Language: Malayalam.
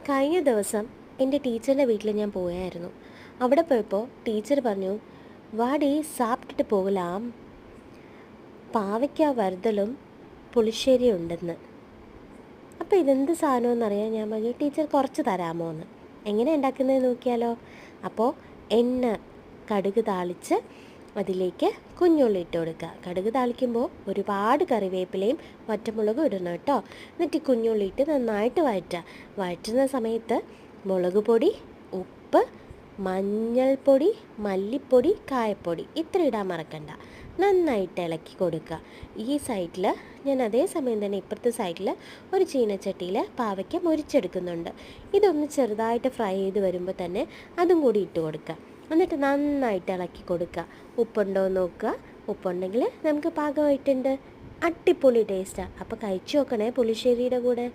കഴിഞ്ഞ ദിവസം എൻ്റെ ടീച്ചറിൻ്റെ വീട്ടിൽ ഞാൻ പോയായിരുന്നു. അവിടെ പോയപ്പോൾ ടീച്ചർ പറഞ്ഞു, വാടി സാപ്പിട്ടിട്ട് പോകലാം, പാവയ്ക്ക വറുതലും പുളിശ്ശേരി ഉണ്ടെന്ന്. അപ്പോൾ ഇതെന്ത് സാധനമെന്നറിയാൻ ഞാൻ പറഞ്ഞു, ടീച്ചർ കുറച്ച് തരാമോ എന്ന്. എങ്ങനെ ഉണ്ടാക്കുന്നത് നോക്കിയാലോ. അപ്പോൾ എണ്ണ കടുക് താളിച്ച് അതിലേക്ക് കുഞ്ഞുള്ളി ഇട്ട് കൊടുക്കുക. കടുക് താളിക്കുമ്പോൾ ഒരുപാട് കറിവേപ്പിലയും വറ്റമുളകും ഇടണം കേട്ടോ. എന്നിട്ട് കുഞ്ഞുള്ളി ഇട്ട് നന്നായിട്ട് വഴറ്റുന്ന സമയത്ത് മുളക് പൊടി, ഉപ്പ്, മഞ്ഞൾപ്പൊടി, മല്ലിപ്പൊടി, കായപ്പൊടി ഇത്ര ഇടാൻ മറക്കണ്ട. നന്നായിട്ട് ഇളക്കി കൊടുക്കുക. ഈ സൈഡിൽ ഞാൻ അതേ സമയം തന്നെ ഇപ്പുറത്തെ സൈഡിൽ ഒരു ചീനച്ചട്ടിയിൽ പാവയ്ക്ക മുരിച്ചെടുക്കുന്നുണ്ട്. ഇതൊന്ന് ചെറുതായിട്ട് ഫ്രൈ ചെയ്ത് വരുമ്പോൾ തന്നെ അതും കൂടി ഇട്ട് കൊടുക്കുക. എന്നിട്ട് നന്നായിട്ട് ഇളക്കി കൊടുക്കുക. ഉപ്പുണ്ടോ എന്ന് നോക്കുക. ഉപ്പുണ്ടെങ്കിൽ നമുക്ക് പാകമായിട്ടുണ്ട്. അടിപൊളി ടേസ്റ്റാണ്. അപ്പോൾ കഴിച്ചു നോക്കണേ പുളിശ്ശേരിയുടെ കൂടെ.